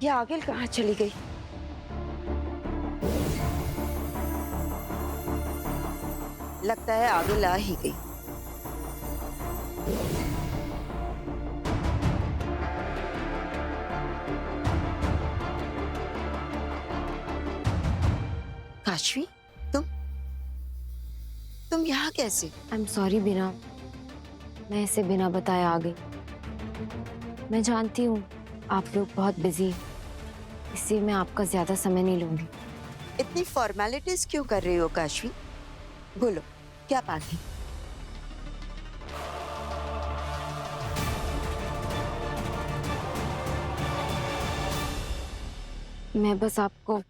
ये आगिल कहाँ चली गई? लगता है आगिल आ ही गई। काशवी, तुम यहाँ कैसे? आई एम सॉरी बीना, मैं इसे बिना बताए आ गई। मैं जानती हूँ आप लोग बहुत बिजी हैं, इसलिए मैं आपका ज्यादा समय नहीं लूंगी। इतनी फॉर्मेलिटीज क्यों कर रही हो काशवी? बोलो, क्या बात है? मैं बस आपको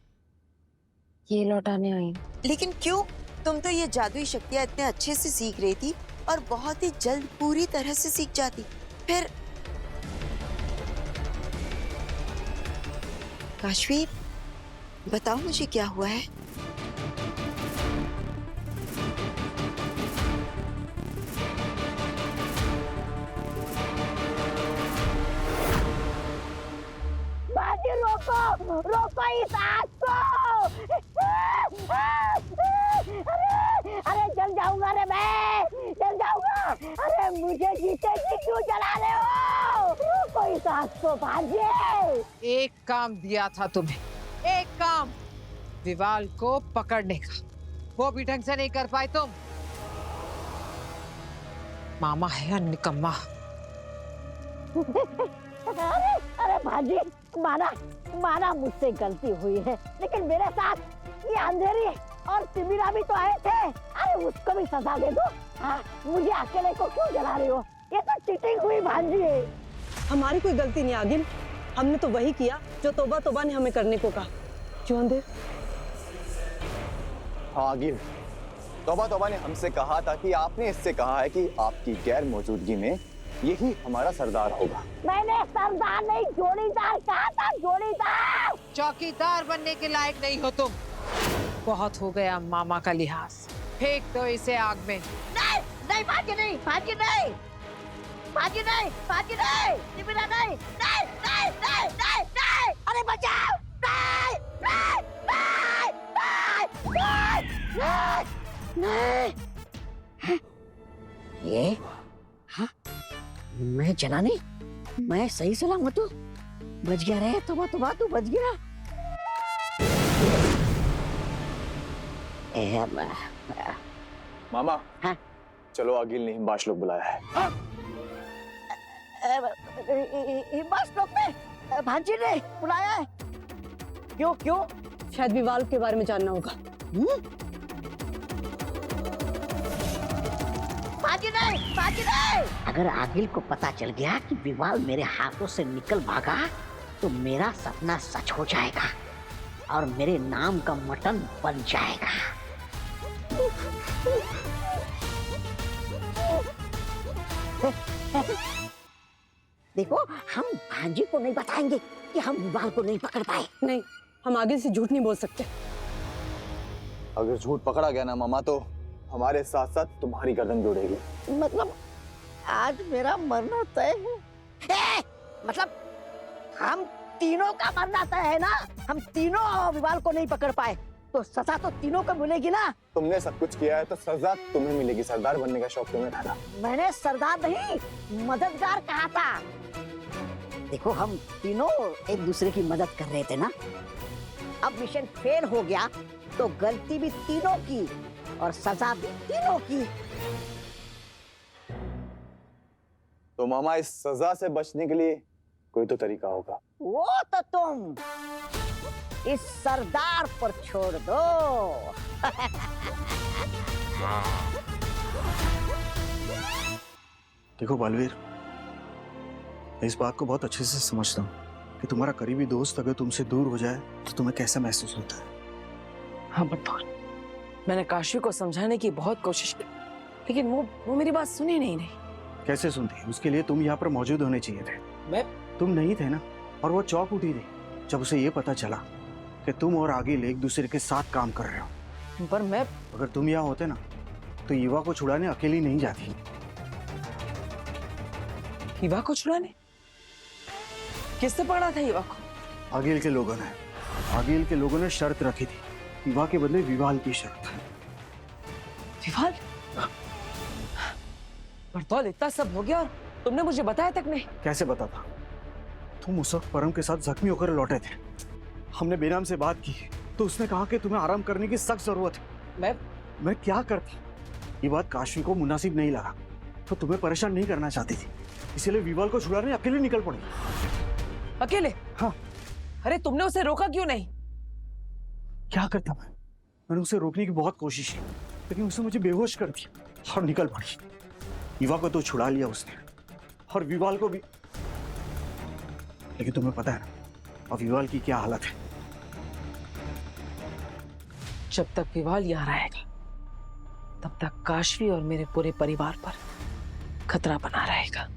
ये लौटाने आई हूँ। लेकिन क्यों? तुम तो ये जादुई शक्तियाँ इतने अच्छे से सीख रही थी और बहुत ही जल्द पूरी तरह से सीख जाती। फिर काशवी, बताओ मुझे क्या हुआ है? बाजी, रोको रोको इस आग को। अरे जल जाऊंगा रे, मैं जल जाऊंगा। अरे मुझे जीते जी क्यों जला रहे हो? रोको इस आग को बाजी। एक काम दिया था तुम्हें, एक काम, विवाल को पकड़ने का, वो भी ढंग से नहीं कर पाए तुम। मामा है या निकम्मा? अरे अरे भाजी, माना माना मुझसे गलती हुई है, लेकिन मेरे साथ ये अंधेरी और तिमिरा भी तो आए थे। अरे उसको भी सजा दे दो। हाँ, मुझे अकेले को क्यों जला रही हो? ये तो चीटिंग हुई भांजी। हमारी कोई गलती नहीं आगिल, हमने तो वही किया जो तोबा तोबा ने हमें करने को कहा। क्यों अंधेर? हाँ आगिल, तोबा तोबा ने हमसे कहा था कि आपने इससे कहा है कि आपकी गैर मौजूदगी में यही हमारा सरदार होगा। मैंने सरदार नहीं, जोड़ीदार कहा था, जोड़ीदार। चौकीदार बनने के लायक नहीं हो तुम। बहुत हो गया मामा का लिहाज, फेंक दो इसे आग में। नहीं नहीं भाजी, नहीं भाजी, नहीं भाजी, नहीं भाजी, नहीं तिमिरा, नहीं नहीं नहीं नहीं नहीं नहीं। अरे बचाओ, नहीं नहीं नहीं नहीं नहीं नहीं। ये हाँ, मैं चला नहीं, मैं सही सलामत हूँ, बच गया रे। तू बच गया। मामा, हाँ? चलो आगिल ने हिम्बाश लोग बुलाया है। हिम्बाश लोग ने भांजी ने बुलाया है? क्यों क्यों? शायद विवाल के बारे में जानना होगा। भाजी नहीं। अगर आगिल को पता चल गया कि विवाल मेरे हाथों से निकल भागा तो मेरा सपना सच हो जाएगा और मेरे नाम का मटन बन जाएगा। देखो, हम भांजी को नहीं बताएंगे कि हम विवाल को नहीं पकड़ पाए। नहीं, हम आगिल से झूठ नहीं बोल सकते। अगर झूठ पकड़ा गया ना मामा, तो हमारे साथ साथ तुम्हारी गर्दन भी उड़ेगी। मतलब आज मेरा मरना तय है। मतलब हम तीनों का मरना तय है ना? हम तीनों विवाल को नहीं पकड़ पाए तो सजा तो तीनों को मिलेगी ना? तुमने सब कुछ किया है तो सजा तुम्हें मिलेगी। सरदार बनने का शौक तुम्हें था ना? मैंने सरदार नहीं, मददगार कहा था। देखो, हम तीनों एक दूसरे की मदद कर रहे थे ना। अब मिशन फेल हो गया तो गलती भी तीनों की और सजा भी तीनों की। तो मामा, इस सजा से बचने के लिए कोई तो तरीका होगा। वो तो तुम इस सरदार पर छोड़ दो। देखो बालवीर, मैं इस बात को बहुत अच्छे से समझता हूँ कि तुम्हारा करीबी दोस्त अगर तुमसे दूर हो जाए तो तुम्हें कैसा महसूस होता है। हाँ बटवान, मैंने काशी को समझाने की बहुत कोशिश की, लेकिन वो मेरी बात सुनी नहीं। कैसे सुनती? उसके लिए तुम यहाँ पर मौजूद होने चाहिए थे। मैं? तुम नहीं थे ना, और वो चौंक उठी थी जब उसे ये पता चला कि तुम और आगिल एक दूसरे के साथ काम कर रहे हो। पर मैं, अगर तुम यहाँ होते ना तो युवा को छुड़ाने अकेली नहीं जाती। युवा को छुड़ाने? किससे पकड़ा था युवा को? आगिल के लोगों ने शर्त रखी थी, विवाह के बदले विवाह की शर्त। विवाल, बरतौल इतना सब हो गया और तुमने मुझे बताया तक नहीं। कैसे बताता? तुम उस वक्त परम के साथ जख्मी होकर लौटे थे। हमने बेनाम से बात की तो उसने कहा कि तुम्हें आराम करने की सख्त जरूरत है। मैं क्या करती? ये बात काशी को मुनासिब नहीं लगा, तो तुम्हें परेशान नहीं करना चाहती थी, इसीलिए विवाल को छुड़ाने अकेले निकल पड़ी। अकेले? हाँ। अरे तुमने उसे रोका क्यों नहीं? क्या करता मैंने उसे रोकने की बहुत कोशिश की, लेकिन उसने मुझे बेहोश कर दिया और निकल पड़ी। विवाह को तो छुड़ा लिया उसने और विवाल को भी, लेकिन तुम्हें पता है ना अब विवाल की क्या हालत है। जब तक विवाल यहाँ रहेगा तब तक काशवी और मेरे पूरे परिवार पर खतरा बना रहेगा।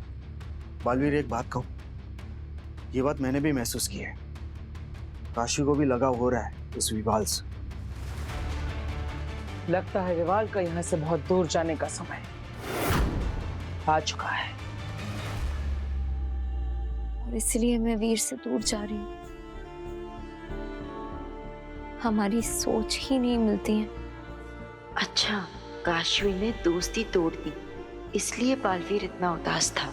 बालवीर, एक बात कहूं, ये बात मैंने भी महसूस की है। काशी को भी लगाव हो रहा है उस विवाल से। लगता है विवाल का यहाँ से बहुत दूर जाने का समय आ चुका है। और इसलिए मैं वीर से दूर जा रही हूँ। हमारी सोच ही नहीं मिलती है। अच्छा, काशवी ने दोस्ती तोड़ दी, इसलिए बालवीर इतना उदास था।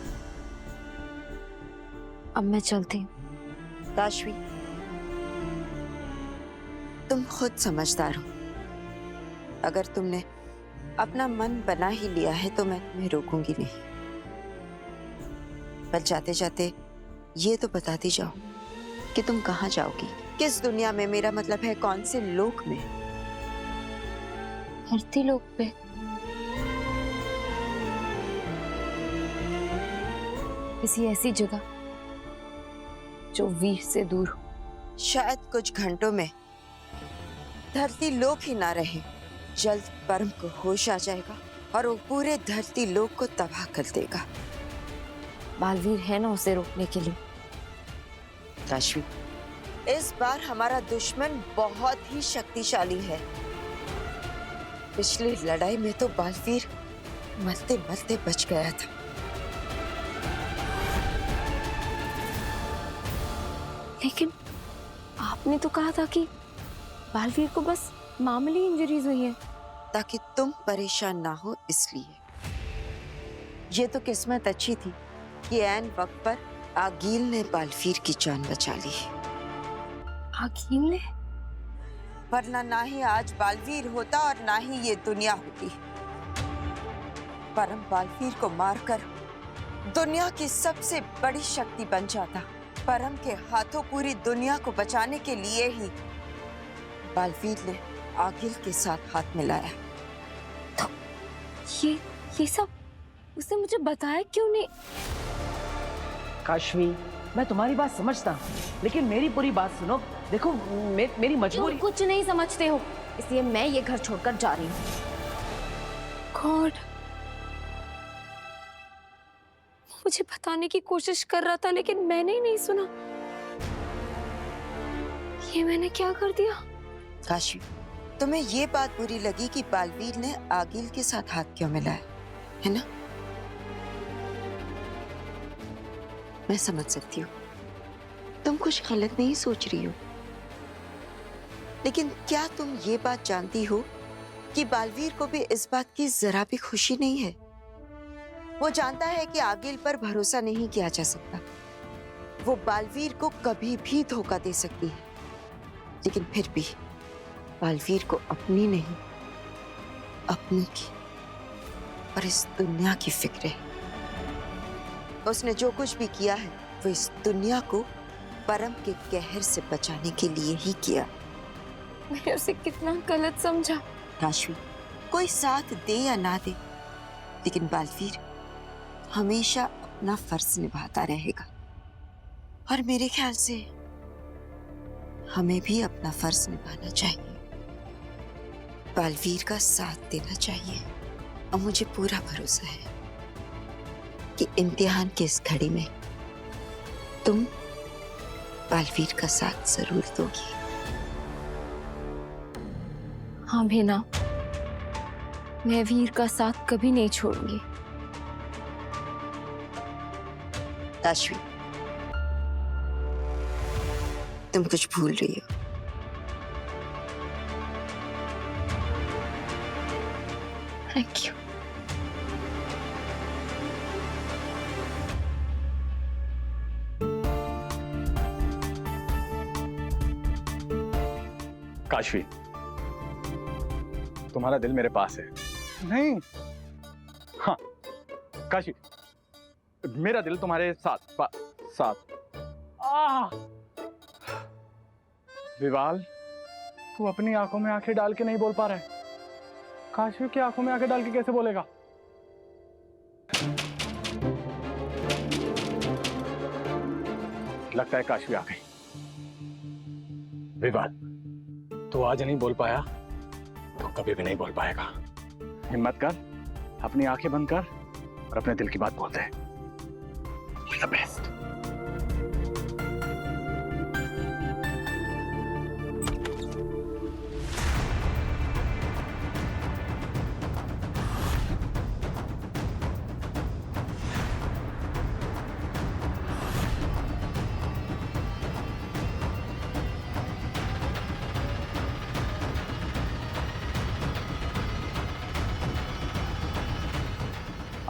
अब मैं चलती हूँ। काशवी, तुम खुद समझदार हो। अगर तुमने अपना मन बना ही लिया है तो मैं तुम्हें रोकूंगी नहीं। पर जाते जाते ये तो बताती जाओ कि तुम कहाँ जाओगी, किस दुनिया में, मेरा मतलब है कौन से लोक में। धरती लोक पे। किसी ऐसी जगह जो वीर से दूर हो। शायद कुछ घंटों में धरती लोक ही ना रहे। जल्द परम को होश आ जाएगा और वो पूरे धरती लोक को तबाह कर देगा। बालवीर है ना उसे रोकने के लिए। काशवी, इस बार हमारा दुश्मन बहुत ही शक्तिशाली है। पिछली लड़ाई में तो बालवीर मरते मरते बच गया था। लेकिन आपने तो कहा था कि बालवीर को बस मामूली इंजरीज हुई है। ताकि तुम परेशान ना हो इसलिए। ये तो किस्मत अच्छी थी कि ऐन वक्त पर आगिल ने बालवीर की जान बचा ली। आगिल ने? वरना ना ही आज बालवीर होता और ना ही ये दुनिया होती। परम बालवीर को मारकर दुनिया की सबसे बड़ी शक्ति बन जाता। परम के हाथों पूरी दुनिया को बचाने के लिए ही बालवीर ने आगिल के साथ हाथ मिलाया। तो ये सब उसने मुझे बताया क्यों नहीं? काशवी, मैं तुम्हारी बात समझता हूँ, लेकिन मेरी पूरी बात सुनो। देखो, मेरी मजबूरी। तुम कुछ नहीं समझते हो, इसलिए मैं ये घर छोड़कर जा रही हूँ। गॉड, मुझे बताने की कोशिश कर रहा था लेकिन मैंने ही नहीं सुना। ये मैंने क्या कर दिया? काशी, तुम्हें ये बात बुरी लगी कि बालवीर ने आगिल के साथ हाथ क्यों मिलाया, है ना? मैं समझ सकती हूँ, तुम कुछ गलत नहीं सोच रही हो। लेकिन क्या तुम ये बात जानती हो कि बालवीर को भी इस बात की जरा भी खुशी नहीं है? वो जानता है कि आगिल पर भरोसा नहीं किया जा सकता। वो बालवीर को कभी भी धोखा दे सकती है, लेकिन फिर भी बालवीर को अपनी नहीं, अपनों की और इस दुनिया की फिक्र है। उसने जो कुछ भी किया है वो इस दुनिया को परम के कहर से बचाने के लिए ही किया। मैंने उसे कितना गलत समझा। काशवी, कोई साथ दे या ना दे, लेकिन बालवीर हमेशा अपना फर्ज निभाता रहेगा। और मेरे ख्याल से हमें भी अपना फर्ज निभाना चाहिए, बालवीर का साथ देना चाहिए। और मुझे पूरा भरोसा है कि इम्तिहान की इस घड़ी में तुम बालवीर का साथ जरूर दोगी। हाँ भीना, मैं वीर का साथ कभी नहीं छोड़ूंगी। काशवी, तुम कुछ भूल रही हो। Thank you. काशवी, तुम्हारा दिल मेरे पास है। नहीं, हाँ काशवी, मेरा दिल तुम्हारे साथ साथ। विवाल, तू अपनी आंखों में आंखें डाल के नहीं बोल पा रहा है। काशवी की आंखों में आंखें डाल के कैसे बोलेगा? लगता है काशवी आ गई। विवाल, तू आज नहीं बोल पाया तो कभी भी नहीं बोल पाएगा। हिम्मत कर, अपनी आंखें बंद कर और अपने दिल की बात बोल दे। You're the best.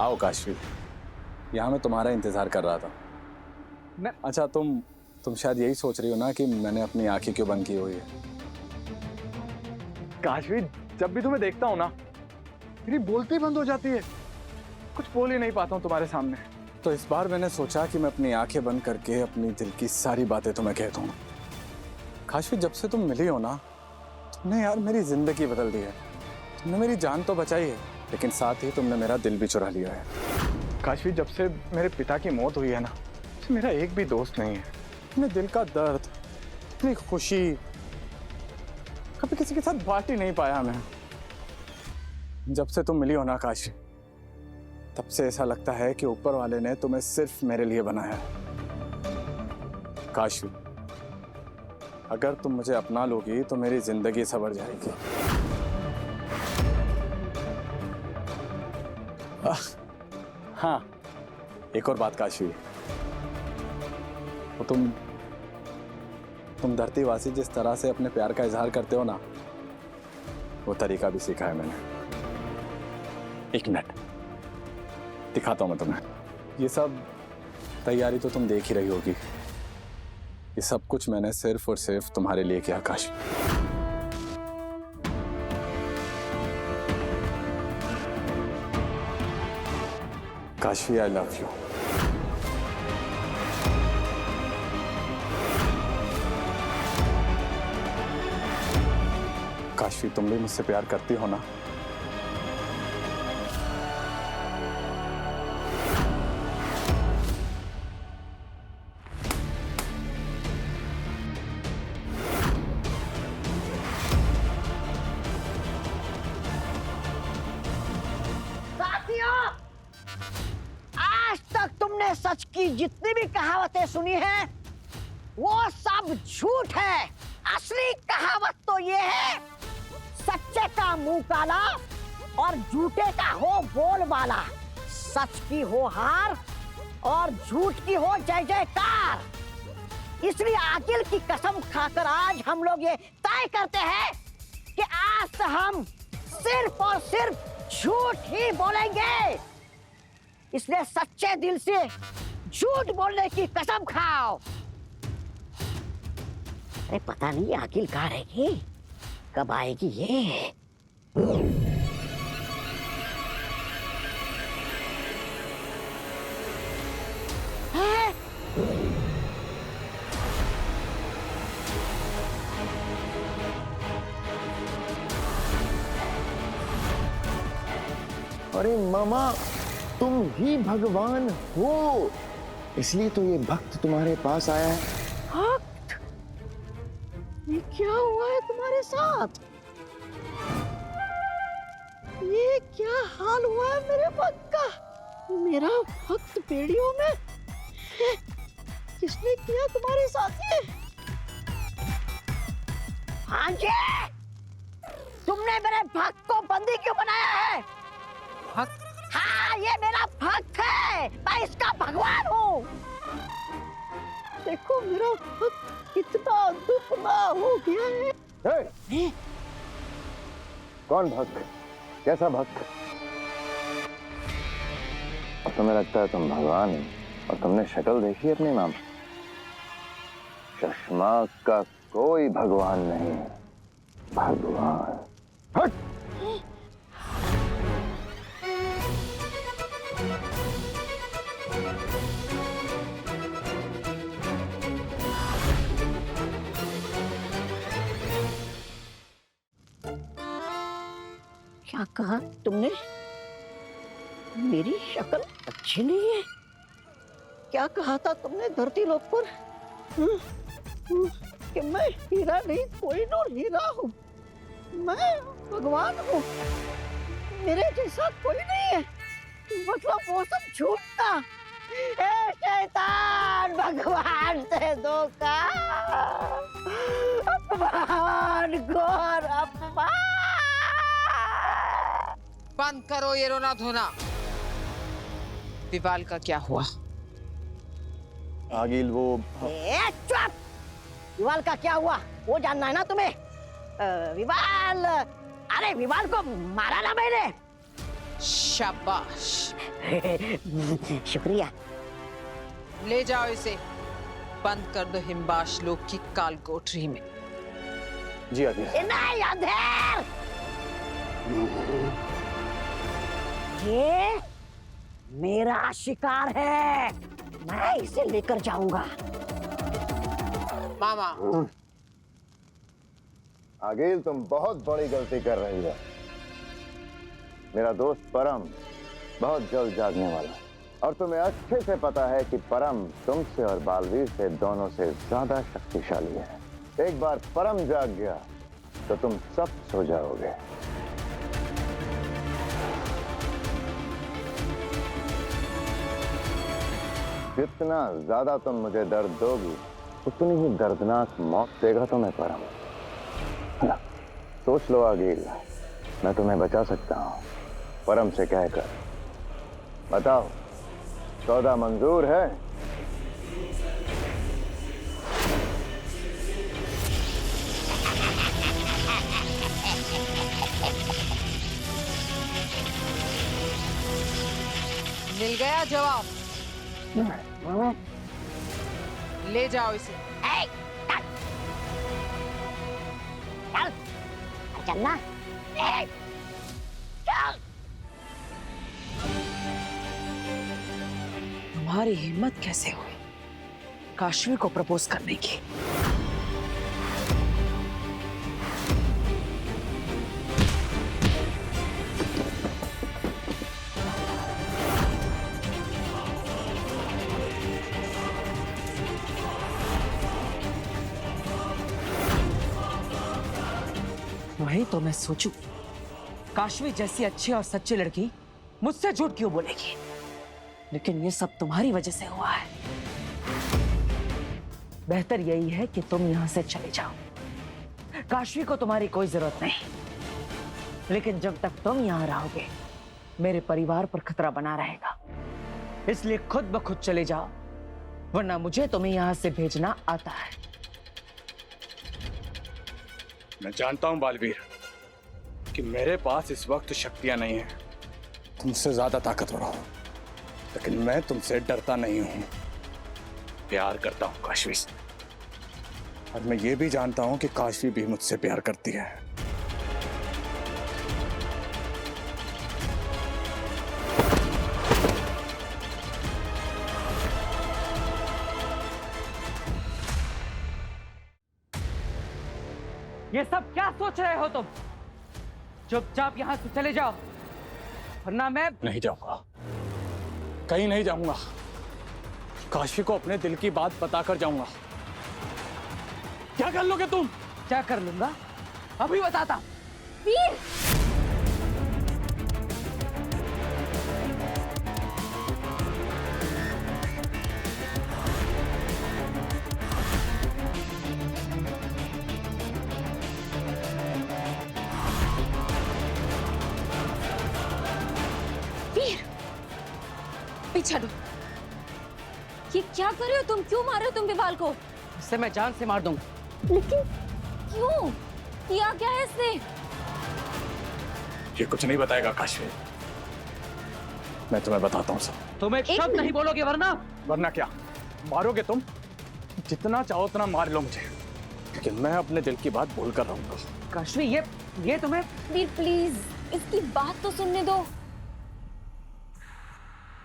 आओ काशवी, यहाँ मैं तुम्हारा इंतजार कर रहा था। मैं अच्छा, तुम शायद यही सोच रही हो ना कि मैंने अपनी आंखें क्यों बंद की हुई है। काशवी, जब भी तुम्हें देखता हूँ ना, मेरी बोलती बंद हो जाती है। कुछ बोल ही नहीं पाता हूँ तुम्हारे सामने। तो इस बार मैंने सोचा कि मैं अपनी आंखें बंद करके अपनी दिल की सारी बातें तुम्हें कह दूँ। काशवी, जब से तुम मिली हो ना, तुमने यार मेरी जिंदगी बदल दी है। तुमने मेरी जान तो बचाई है, लेकिन साथ ही तुमने मेरा दिल भी चुरा लिया है। काशवी, जब से मेरे पिता की मौत हुई है ना, मेरा एक भी दोस्त नहीं है। अपने दिल का दर्द, अपनी खुशी कभी किसी के साथ बांट ही नहीं पाया मैं। जब से तुम मिली हो ना काशवी, तब से ऐसा लगता है कि ऊपर वाले ने तुम्हें सिर्फ मेरे लिए बनाया है। काशवी, अगर तुम मुझे अपना लोगी तो मेरी जिंदगी संवर जाएगी। हाँ, एक और बात काशवी, वो तुम धरतीवासी जिस तरह से अपने प्यार का इजहार करते हो ना, वो तरीका भी सीखा है मैंने। एक मिनट दिखाता हूं मैं तुम्हें। ये सब तैयारी तो तुम देख ही रही होगी। ये सब कुछ मैंने सिर्फ और सिर्फ तुम्हारे लिए किया Kashvi. Kashvi, I love you. Kashvi, तुम भी मुझसे प्यार करती हो ना? सच की जितनी भी कहावतें सुनी हैं, वो सब झूठ है। असली कहावत तो ये है, सच्चे का मुंह काला और झूठे का हो बोलबाला। सच की हो हार और झूठ की हो जय जयकार। इसलिए आकिल की कसम खाकर आज हम लोग ये तय करते हैं कि आज से हम सिर्फ और सिर्फ झूठ ही बोलेंगे। इसलिए सच्चे दिल से झूठ बोलने की कसम खाओ। अरे पता नहीं आकिल कहाँ रहेगी, कब आएगी ये। है? अरे मामा, तुम ही भगवान हो, इसलिए तो ये भक्त तुम्हारे पास आया है। भक्त? ये क्या हुआ है तुम्हारे साथ? ये क्या हाल हुआ है मेरे भक्त का? मेरा भक्त पेड़ियों में? किसने किया तुम्हारे साथ ये? हाँ जी, तुमने मेरे भक्त को बंदी क्यों बनाया है? भक्त? हाँ, ये मेरा भक्त है, मैं इसका भगवान हूँ। देखो मेरा भक्त कितना हो गया है। कौन भक्त? कैसा भक्त? अब तुम्हें लगता है तुम भगवान हो और तुमने शक्ल देखी अपनी मां? चश्मा का कोई भगवान नहीं। भगवान हट! क्या कहा तुमने? मेरी शक्ल अच्छी नहीं है? क्या कहा था तुमने धरती लोक पर? कि मैं हीरा नहीं, कोहिनूर हीरा हूँ। मैं भगवान हूँ, मेरे जैसा कोई नहीं है। मतलब वो सब झूठ था। ए शैतान, भगवान से धोखा, अपमान, घोर अपमान। बंद करो ये रोना धोना। विवाल का क्या हुआ? आगिल वो चुप! विवाल का क्या हुआ वो जानना है ना तुम्हें? विवाल, अरे विवाल को मारा ना मैंने। शाबाश। शुक्रिया। ले जाओ इसे, बंद कर दो हिमबाश लोग की काल कोठरी में। जी आगिल। नहीं अंधेर, ये मेरा शिकार है, मैं इसे लेकर जाऊंगा। मामा, आगिल तुम बहुत बड़ी गलती कर रही हो। मेरा दोस्त परम बहुत जल्द जागने वाला, और तुम्हें अच्छे से पता है कि परम तुमसे और बालवीर से दोनों से ज्यादा शक्तिशाली है। एक बार परम जाग गया तो तुम सब सो जाओगे। जितना ज्यादा तुम मुझे दर्द दोगी उतनी ही दर्दनाक मौत देगा तुम्हें परम। सोच लो आगिल, मैं तुम्हें बचा सकता हूँ परम से कहकर। बताओ, सौदा मंजूर है? मिल गया जवाब। ले जाओ इसे। चल, चलना। चल। तुम्हारी हिम्मत कैसे हुई काशवी को प्रपोज करने की? वही तो मैं सोचूं, काशवी जैसी अच्छी और सच्ची लड़की मुझसे झूठ क्यों बोलेगी? लेकिन ये सब तुम्हारी वजह से हुआ है। बेहतर यही है कि तुम यहां से चले जाओ। काशवी को तुम्हारी कोई जरूरत नहीं। लेकिन जब तक तुम यहां रहोगे मेरे परिवार पर खतरा बना रहेगा। इसलिए खुद ब खुद चले जाओ, वरना मुझे तुम्हें यहां से भेजना आता है। मैं जानता हूं बालवीर कि मेरे पास इस वक्त शक्तियां नहीं है, तुमसे ज्यादा ताकतवर हूं, लेकिन मैं तुमसे डरता नहीं हूं। प्यार करता हूं काशवी से, और मैं ये भी जानता हूं कि काशवी भी मुझसे प्यार करती है। ये सब क्या सोच रहे हो तुम? चुपचाप यहां से चले जाओ, वरना मैं नहीं जाऊंगा, कहीं नहीं जाऊंगा। काशवी को अपने दिल की बात बताकर जाऊंगा। क्या कर लोगे तुम? क्या कर लूंगा अभी बताता हूं। वीर! वीर! पीछे हटो। ये क्या कर रहे हो तुम? क्यों मार रहे हो तुम विवाल को? इससे मैं जान से मार दूंगा। लेकिन क्यों? किया क्या है इसने? ये कुछ नहीं बताएगा काशवी। मैं तुम्हें बताता हूँ सब। तुम एक शब्द नहीं बोलोगे वरना वरना क्या? मारोगे तुम? जितना चाहो उतना मार लो मुझे, लेकिन मैं अपने दिल की बात बोल कर रहूंगा। काशवी ये तुम्हें वीर प्लीज इसकी बात तो सुनने दो।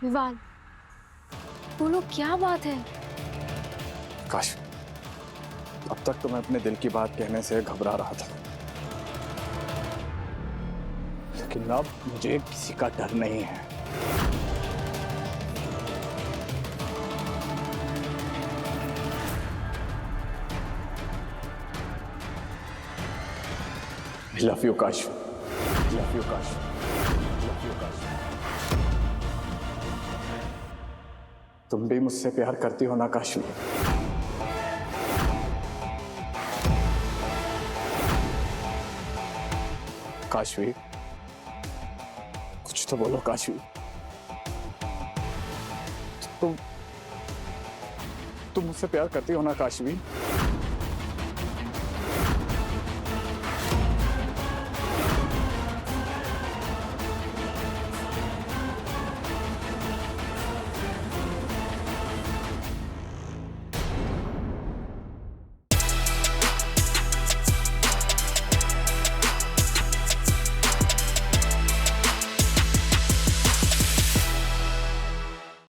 विवाल बोलो क्या बात है? काश, अब तक तो मैं अपने दिल की बात कहने से घबरा रहा था, लेकिन अब मुझे किसी का डर नहीं है। I love you, Kash. I love you, Kash. I love you, Kash. तुम भी मुझसे प्यार करती हो ना काशवी? काशवी, कुछ तो बोलो काशवी। तुम मुझसे प्यार करती हो ना काशवी?